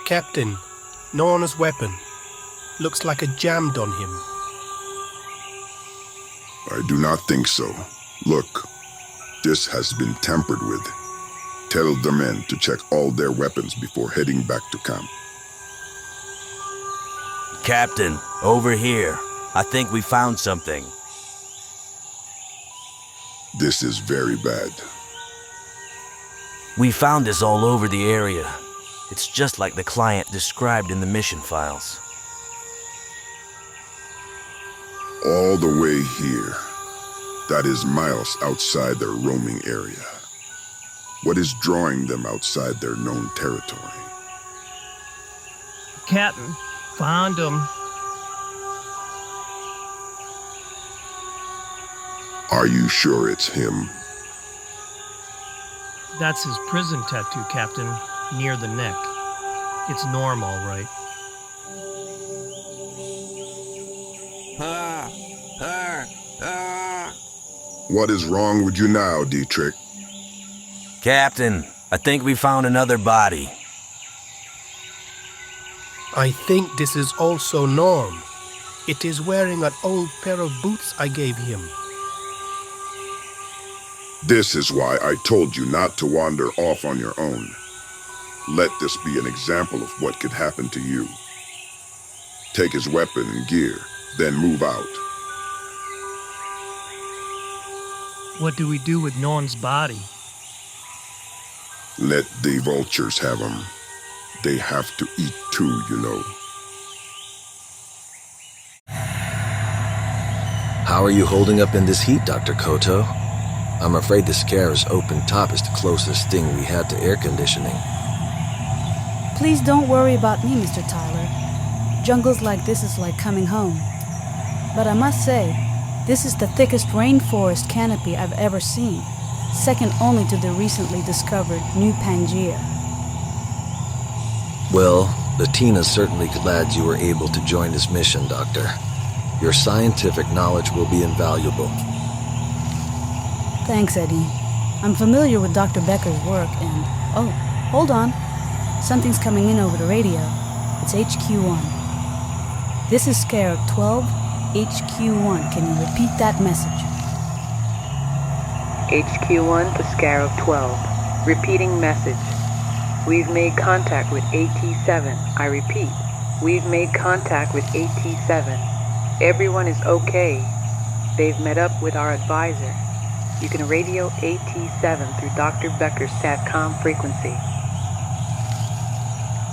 Captain, Norna's weapon. Looks like it jammed on him. I do not think so. Look, this has been tampered with. Tell the men to check all their weapons before heading back to camp. Captain, over here. I think we found something. This is very bad. We found this all over the area. It's just like the client described in the mission files. All the way here. That is miles outside their roaming area. What is drawing them outside their known territory? Captain, found him. Are you sure it's him? That's his prison tattoo, Captain, near the neck. It's Norm, all right. What is wrong with you now, Dietrich? Captain, I think we found another body. I think this is also Norm. It is wearing an old pair of boots I gave him. This is why I told you not to wander off on your own. Let this be an example of what could happen to you. Take his weapon and gear, then move out. What do we do with Norm's body? Let the vultures have him. They have to eat too, you know. How are you holding up in this heat, Dr. Koto? I'm afraid the Scarab's open top is the closest thing we had to air conditioning. Please don't worry about me, Mr. Tyler. Jungles like this is like coming home. But I must say, this is the thickest rainforest canopy I've ever seen, second only to the recently discovered New Pangaea. Well, Latina's certainly glad you were able to join this mission, Doctor. Your scientific knowledge will be invaluable. Thanks, Eddie. I'm familiar with Dr. Becker's work and... Oh, hold on. Something's coming in over the radio. It's HQ1. This is Scarab 12, HQ1. Can you repeat that message? HQ1 to Scarab 12. Repeating message. We've made contact with AT7. I repeat, we've made contact with AT7. Everyone is okay. They've met up with our advisor. You can radio AT7 through Dr. Becker's SATCOM frequency.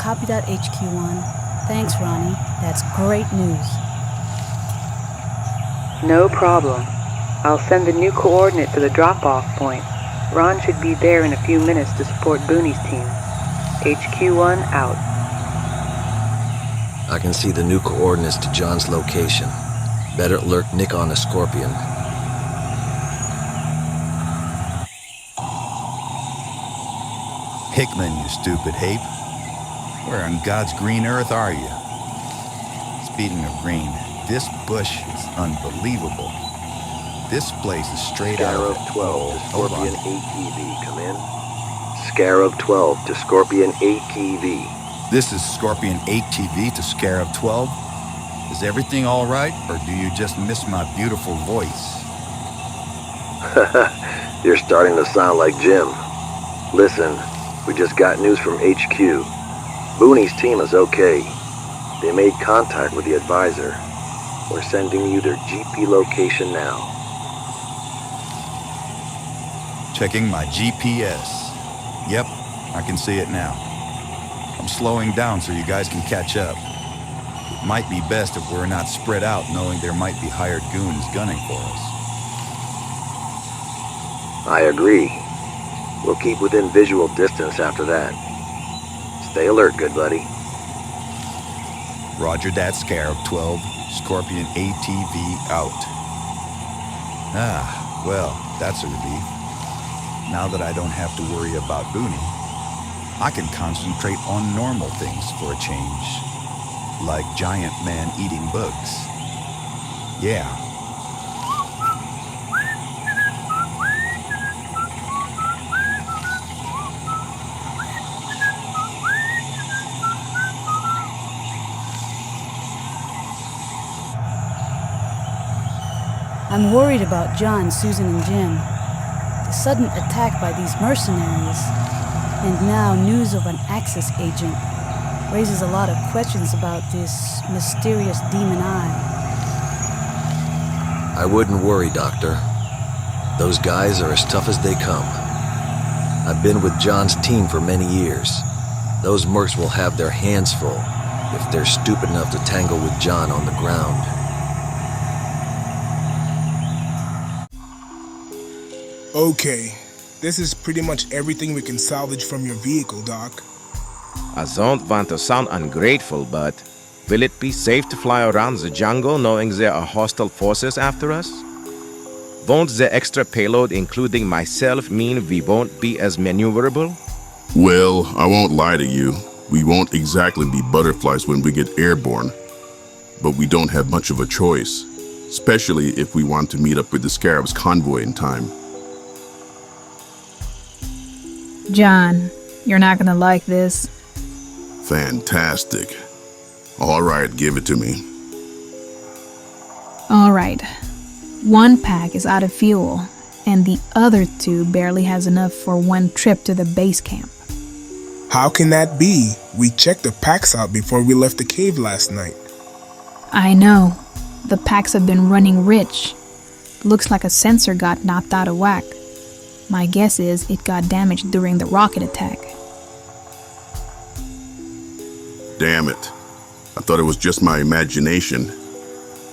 Copy that, HQ1. Thanks, Ronnie. That's great news. No problem. I'll send the new coordinate to the drop-off point. Ron should be there in a few minutes to support Boonie's team. HQ1 out. I can see the new coordinates to John's location. Better alert Nick on the Scorpion. Hickman, you stupid ape. Where on God's green earth are you? Speaking of green, this bush is unbelievable. This place is straight out of Scarab 12 to Scorpion ATV, come in. Scarab 12 to Scorpion ATV. This is Scorpion 8TV to Scarab 12. Is everything all right, or do you just miss my beautiful voice? You're starting to sound like Jim. Listen, we just got news from HQ. Boonie's team is okay. They made contact with the advisor. We're sending you their GP location now. Checking my GPS. Yep, I can see it now. I'm slowing down so you guys can catch up. It might be best if we're not spread out, knowing there might be hired goons gunning for us. I agree. We'll keep within visual distance after that. Stay alert, good buddy. Roger that, Scarab 12. Scorpion ATV out. Ah, well, that's a relief. Now that I don't have to worry about Boonie, I can concentrate on normal things for a change. Like giant man eating bugs. Yeah. I'm worried about John, Susan, and Jim. The sudden attack by these mercenaries, and now news of an Axis agent, raises a lot of questions about this mysterious demon eye. I wouldn't worry, Doctor. Those guys are as tough as they come. I've been with John's team for many years. Those mercs will have their hands full if they're stupid enough to tangle with John on the ground. Okay, this is pretty much everything we can salvage from your vehicle, Doc. I don't want to sound ungrateful, but will it be safe to fly around the jungle knowing there are hostile forces after us? Won't the extra payload, including myself, mean we won't be as maneuverable? Well, I won't lie to you. We won't exactly be butterflies when we get airborne. But we don't have much of a choice, especially if we want to meet up with the Scarab's convoy in time. John, you're not gonna like this. Fantastic. All right, give it to me. All right. One pack is out of fuel, and the other two barely has enough for one trip to the base camp. How can that be? We checked the packs out before we left the cave last night. I know. The packs have been running rich. Looks like a sensor got knocked out of whack. My guess is it got damaged during the rocket attack. Damn it. I thought it was just my imagination.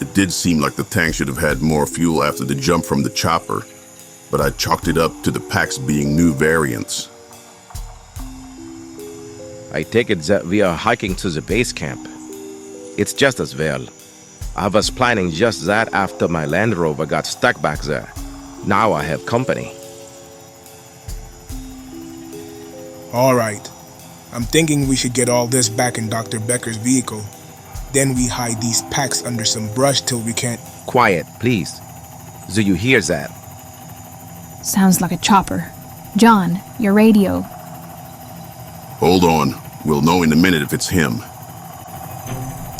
It did seem like the tank should have had more fuel after the jump from the chopper, but I chalked it up to the packs being new variants. I take it that we are hiking to the base camp. It's just as well. I was planning just that after my Land Rover got stuck back there. Now I have company. All right. I'm thinking we should get all this back in Dr. Becker's vehicle. Then we hide these packs under some brush till we can't... Quiet, please. Do you hear that? Sounds like a chopper. John, your radio. Hold on. We'll know in a minute if it's him.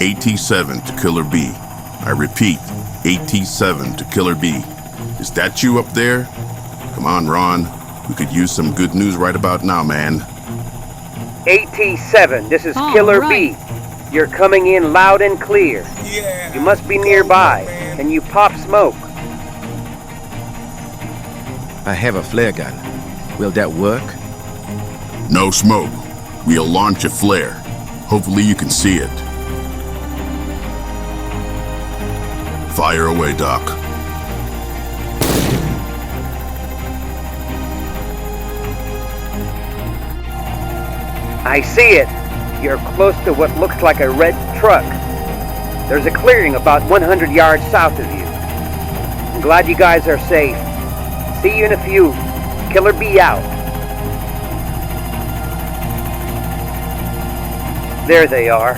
AT-7 to Killer B. I repeat, AT-7 to Killer B. Is that you up there? Come on, Ron. We could use some good news right about now, man. AT-7, this is All Killer right. B. You're coming in loud and clear. Yeah. You must be nearby. Can you pop smoke? I have a flare gun. Will that work? No smoke. We'll launch a flare. Hopefully you can see it. Fire away, Doc. I see it. You're close to what looks like a red truck. There's a clearing about 100 yards south of you. I'm glad you guys are safe. See you in a few. Killer B out. There they are.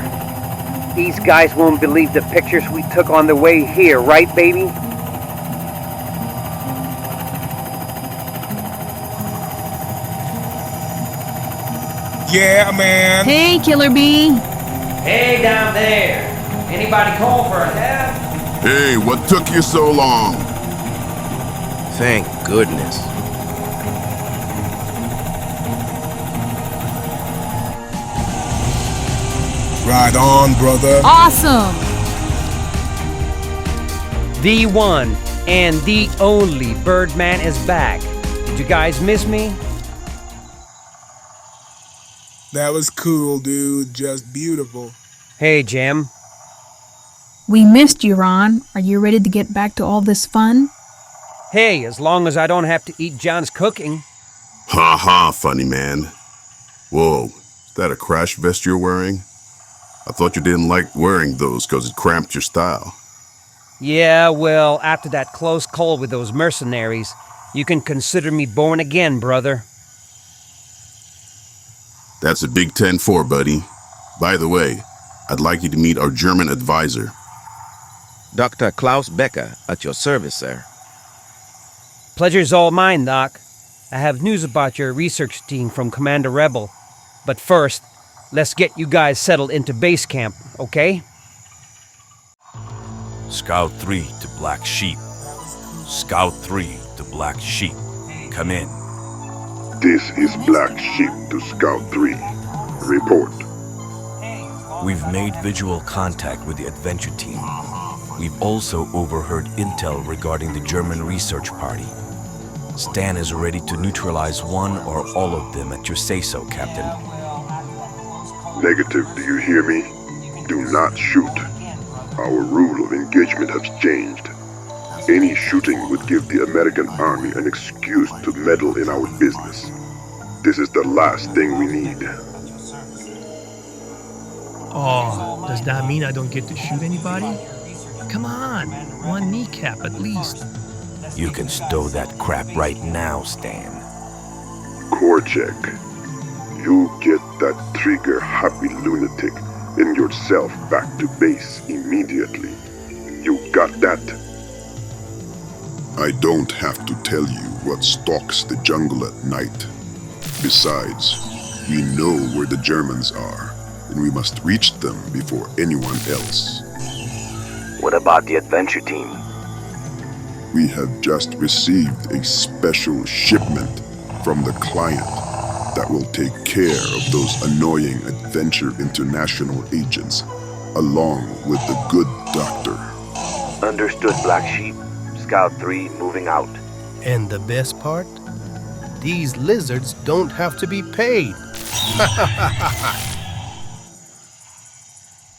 These guys won't believe the pictures we took on the way here, right, baby? Yeah, man. Hey, Killer B. Hey, down there. Anybody call for a cab? Hey, what took you so long? Thank goodness. Right on, brother. Awesome. The one and the only Birdman is back. Did you guys miss me? That was cool, dude. Just beautiful. Hey, Jim. We missed you, Ron. Are you ready to get back to all this fun? Hey, as long as I don't have to eat John's cooking. Ha ha, funny man. Whoa, is that a crash vest you're wearing? I thought you didn't like wearing those because it cramped your style. Yeah, well, after that close call with those mercenaries, you can consider me born again, brother. That's a big 10-4, buddy. By the way, I'd like you to meet our German advisor. Dr. Klaus Becker, at your service, sir. Pleasure's all mine, Doc. I have news about your research team from Commander Rebel. But first, let's get you guys settled into base camp, okay? Scout 3 to Black Sheep. Scout 3 to Black Sheep. Come in. This is Black Sheep to Scout 3. Report. We've made visual contact with the adventure team. We've also overheard intel regarding the German research party. Stan is ready to neutralize one or all of them at your say-so, Captain. Negative, do you hear me? Do not shoot. Our rule of engagement has changed. Any shooting would give the American Army an excuse to meddle in our business. This is the last thing we need. Oh, does that mean I don't get to shoot anybody? Come on, one kneecap at least. You can stow that crap right now, Stan. Core check. You get that trigger-happy lunatic and yourself back to base immediately. You got that? I don't have to tell you what stalks the jungle at night. Besides, we know where the Germans are, and we must reach them before anyone else. What about the adventure team? We have just received a special shipment from the client that will take care of those annoying Adventure International agents, along with the good doctor. Understood, Black Sheep. Scout 3 moving out. And the best part? These lizards don't have to be paid.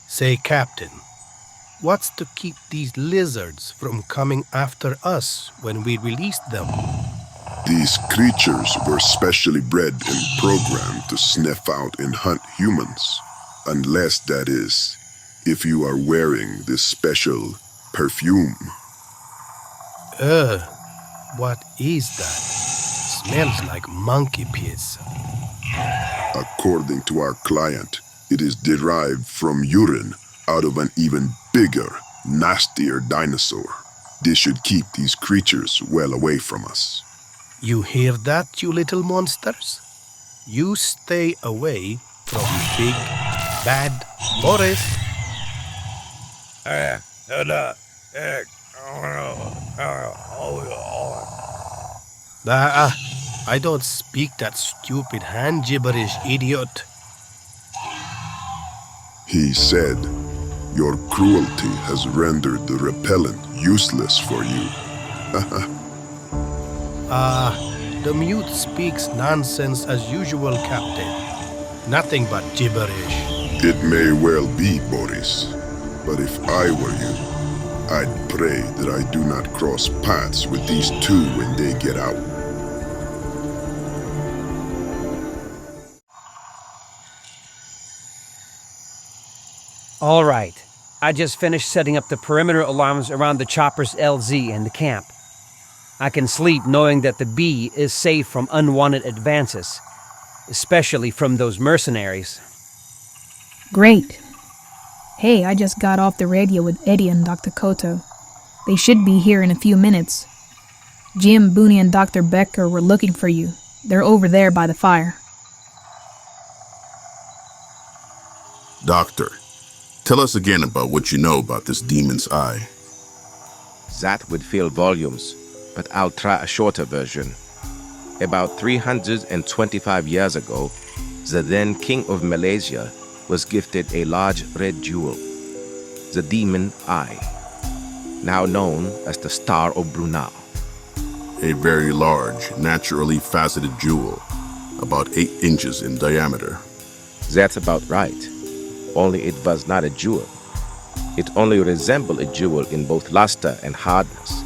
Say, Captain, what's to keep these lizards from coming after us when we release them? These creatures were specially bred and programmed to sniff out and hunt humans. Unless, that is, if you are wearing this special perfume. What is that? Smells like monkey piss. According to our client, it is derived from urine out of an even bigger, nastier dinosaur. This should keep these creatures well away from us. You hear that, you little monsters? You stay away from big, bad Boris. I don't speak that stupid hand gibberish, idiot. He said, your cruelty has rendered the repellent useless for you. The mute speaks nonsense as usual, Captain. Nothing but gibberish. It may well be, Boris, but if I were you, I'd pray that I do not cross paths with these two when they get out. All right. I just finished setting up the perimeter alarms around the chopper's LZ and the camp. I can sleep knowing that the B is safe from unwanted advances, especially from those mercenaries. Great. Hey, I just got off the radio with Eddie and Dr. Koto. They should be here in a few minutes. Jim, Boonie, and Dr. Becker were looking for you. They're over there by the fire. Doctor, tell us again about what you know about this demon's eye. That would fill volumes, but I'll try a shorter version. About 325 years ago, the then King of Malaysia was gifted a large red jewel, the Demon Eye, now known as the Star of Brunei. A very large, naturally faceted jewel, about 8 inches in diameter. That's about right, only it was not a jewel. It only resembled a jewel in both luster and hardness.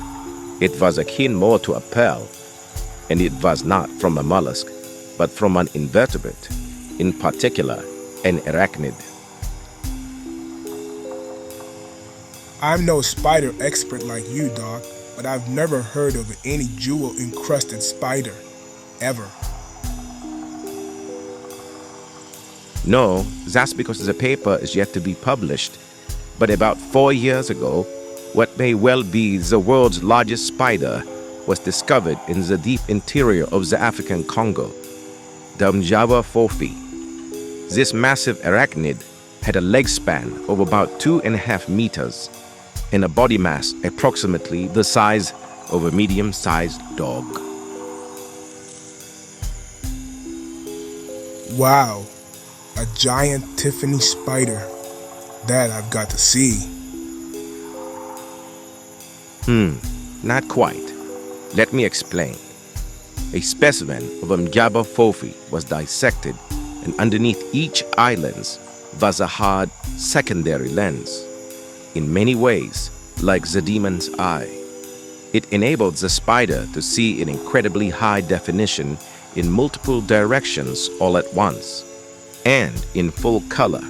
It was akin more to a pearl, and it was not from a mollusk, but from an invertebrate, in particular, an arachnid. I'm no spider expert like you, Doc, but I've never heard of any jewel-encrusted spider, ever. No, that's because the paper is yet to be published. But about 4 years ago, what may well be the world's largest spider was discovered in the deep interior of the African Congo, the Mjawa fofi. This massive arachnid had a leg span of about 2.5 meters and a body mass approximately the size of a medium-sized dog. Wow, a giant Tiffany spider. That I've got to see. Not quite. Let me explain. A specimen of Mjaba fofi was dissected, and underneath each eye lens was a hard secondary lens. In many ways, like the demon's eye. It enabled the spider to see in incredibly high definition in multiple directions all at once, and in full color,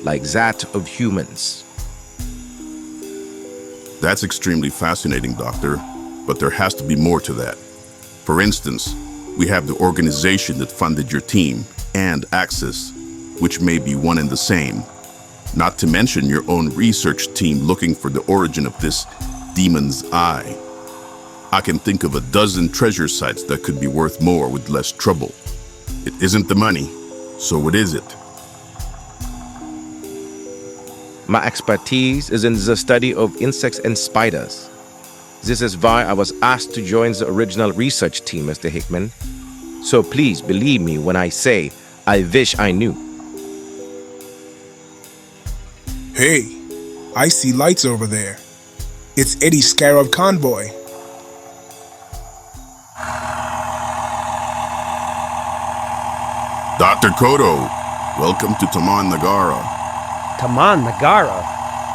like that of humans. That's extremely fascinating, Doctor, but there has to be more to that. For instance, we have the organization that funded your team and Axis, which may be one and the same. Not to mention your own research team looking for the origin of this demon's eye. I can think of a dozen treasure sites that could be worth more with less trouble. It isn't the money, so what is it? My expertise is in the study of insects and spiders. This is why I was asked to join the original research team, Mr. Hickman. So please believe me when I say I wish I knew. Hey, I see lights over there. It's Eddie's Scarab convoy. Dr. Koto, welcome to Taman Nagara. Taman Nagara?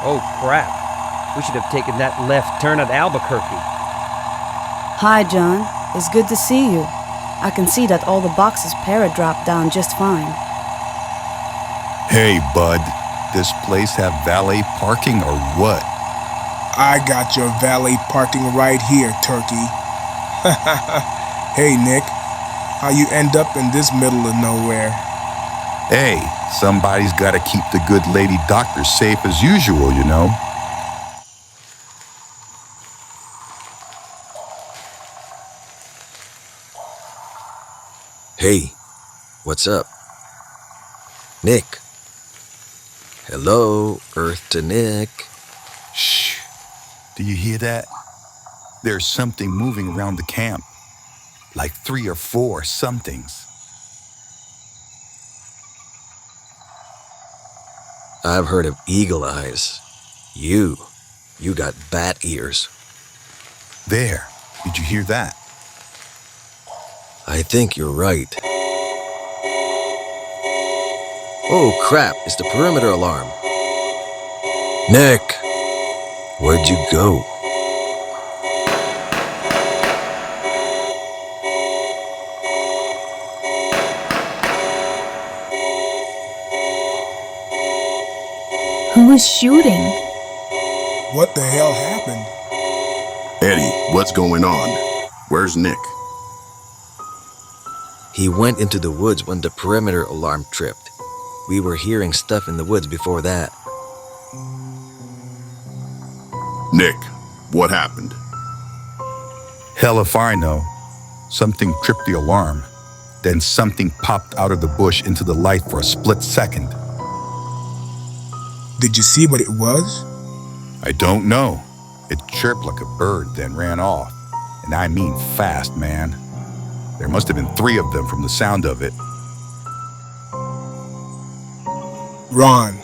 Oh, crap. We should have taken that left turn at Albuquerque. Hi, John. It's good to see you. I can see that all the boxes para-dropped down just fine. Hey, bud. This place have valet parking or what? I got your valet parking right here, Turkey. Hey, Nick. How you end up in this middle of nowhere? Hey, somebody's gotta keep the good lady doctor safe as usual, you know? Hey, what's up? Nick. Hello, Earth to Nick. Shh. Do you hear that? There's something moving around the camp. Like 3 or 4 somethings. I've heard of eagle eyes. You got bat ears. There. Did you hear that? I think you're right. Oh crap, it's the perimeter alarm. Nick, where'd you go? Who is shooting? What the hell happened? Eddie, what's going on? Where's Nick? He went into the woods when the perimeter alarm tripped. We were hearing stuff in the woods before that. Nick, what happened? Hell if I know. Something tripped the alarm. Then something popped out of the bush into the light for a split second. Did you see what it was? I don't know. It chirped like a bird, then ran off. And I mean fast, man. There must have been 3 of them from the sound of it. Ron,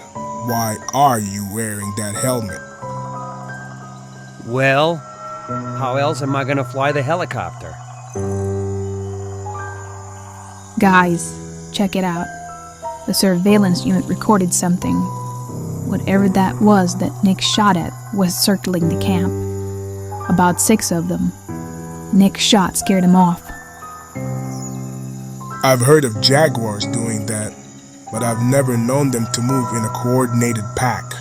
why are you wearing that helmet? Well, how else am I gonna fly the helicopter? Guys, check it out. The surveillance unit recorded something. Whatever that was that Nick shot at was circling the camp. About 6 of them. Nick's shot scared him off. I've heard of jaguars doing that, but I've never known them to move in a coordinated pack.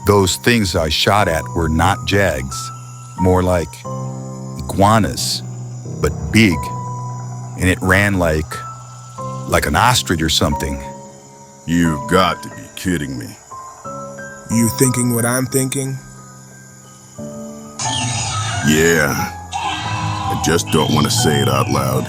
Those things I shot at were not jags. More like iguanas, but big. And it ran like an ostrich or something. You've got to be kidding me. You thinking what I'm thinking? Yeah. I just don't want to say it out loud.